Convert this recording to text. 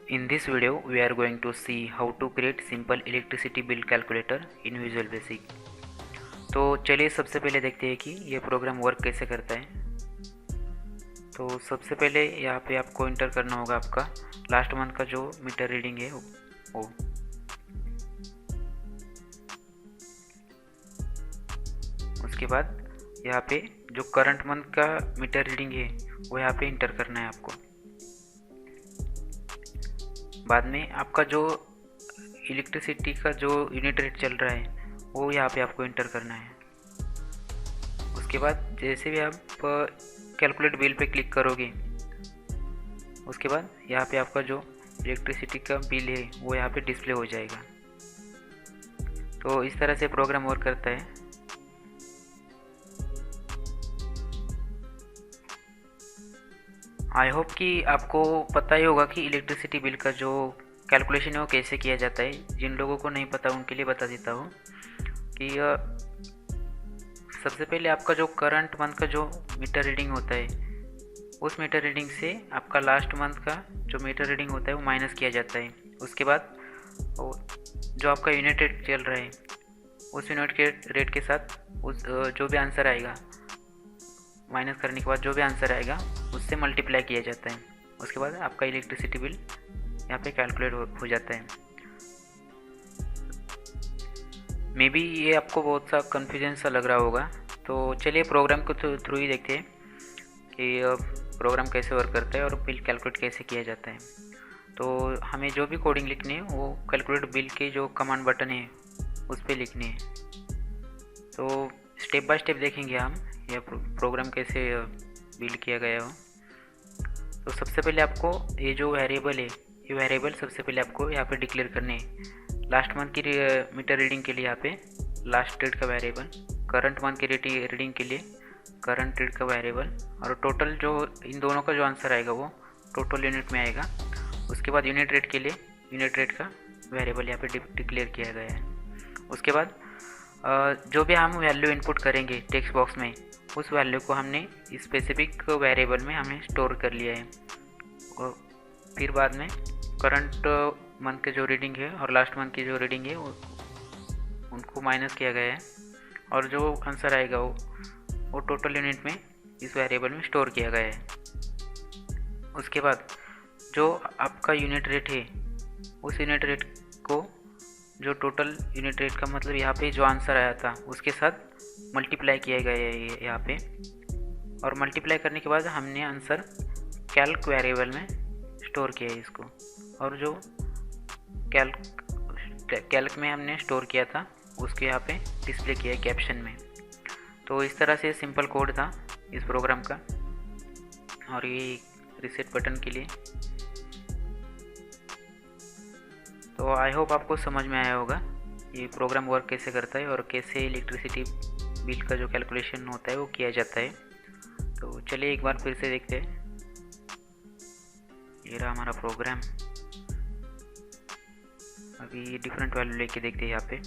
In this video, we are going to see how to create simple electricity bill calculator in Visual Basic। तो चलिए सबसे पहले देखते हैं कि ये प्रोग्राम वर्क कैसे करता है। तो सबसे पहले यहाँ पे आपको इंटर करना होगा आपका लास्ट मंथ का जो मीटर रीडिंग है वो। उसके बाद यहाँ पे जो करंट मंथ का मीटर रीडिंग है वो यहाँ पे इंटर करना है आपको। बाद में आपका जो इलेक्ट्रिसिटी का जो यूनिट रेट चल रहा है वो यहाँ पे आपको इंटर करना है। उसके बाद जैसे भी आप कैलकुलेट बिल पे क्लिक करोगे उसके बाद यहाँ पे आपका जो इलेक्ट्रिसिटी का बिल है वो यहाँ पे डिस्प्ले हो जाएगा। तो इस तरह से प्रोग्राम वर्क करता है। आई होप कि आपको पता ही होगा कि इलेक्ट्रिसिटी बिल का जो कैलकुलेशन है वो कैसे किया जाता है। जिन लोगों को नहीं पता उनके लिए बता देता हूँ कि सबसे पहले आपका जो करंट मंथ का जो मीटर रीडिंग होता है उस मीटर रीडिंग से आपका लास्ट मंथ का जो मीटर रीडिंग होता है वो माइनस किया जाता है। उसके बाद जो आपका यूनिट रेट चल रहा है उस यूनिट के रेट के साथ उस जो भी आंसर आएगा माइनस करने के बाद जो भी आंसर आएगा उससे मल्टीप्लाई किया जाता है। उसके बाद आपका इलेक्ट्रिसिटी बिल यहाँ पे कैलकुलेट हो जाता है। मे बी ये आपको बहुत सा कन्फ्यूजन सा लग रहा होगा। तो चलिए प्रोग्राम को थ्रू ही देखते हैं कि प्रोग्राम कैसे वर्क करता है और बिल कैलकुलेट कैसे किया जाता है। तो हमें जो भी कोडिंग लिखनी है वो कैलकुलेट बिल के जो कमांड बटन है उस पर लिखनी है। तो स्टेप बाय स्टेप देखेंगे हम यह प्रोग्राम कैसे बिल्ड किया गया हो। तो सबसे पहले आपको ये जो वेरिएबल है ये वेरिएबल सबसे पहले आपको यहाँ पे डिक्लेयर करने हैं। लास्ट मंथ की मीटर रीडिंग के लिए यहाँ पे लास्ट रेट का वेरिएबल, करंट मंथ की रीडिंग के लिए करंट रेट का वेरिएबल और टोटल जो इन दोनों का जो आंसर आएगा वो टोटल यूनिट में आएगा। उसके बाद यूनिट रेट के लिए यूनिट रेट का वेरिएबल यहाँ पे डिक्लेयर किया गया है। उसके बाद जो भी हम वैल्यू इनपुट करेंगे टेक्स्ट बॉक्स में उस वैल्यू को हमने स्पेसिफिक वेरिएबल में हमें स्टोर कर लिया है। और फिर बाद में करंट मंथ के जो रीडिंग है और लास्ट मंथ की जो रीडिंग है उनको माइनस किया गया है और जो आंसर आएगा वो टोटल यूनिट में इस वेरिएबल में स्टोर किया गया है। उसके बाद जो आपका यूनिट रेट है उस यूनिट रेट को जो टोटल यूनिट रेट का मतलब यहाँ पे जो आंसर आया था उसके साथ मल्टीप्लाई किया गया है यहाँ पे। और मल्टीप्लाई करने के बाद हमने आंसर कैल्क वेरिएबल में स्टोर किया है इसको। और जो कैल्क में हमने स्टोर किया था उसको यहाँ पे डिस्प्ले किया है कैप्शन में। तो इस तरह से सिंपल कोड था इस प्रोग्राम का। और ये रीसेट बटन के लिए। तो आई होप आपको समझ में आया होगा ये प्रोग्राम वर्क कैसे करता है और कैसे इलेक्ट्रिसिटी बिल का जो कैलकुलेशन होता है वो किया जाता है। तो चलिए एक बार फिर से देखते हैं। ये रहा हमारा प्रोग्राम। अभी डिफरेंट वैल्यू लेके देखते हैं यहाँ पे।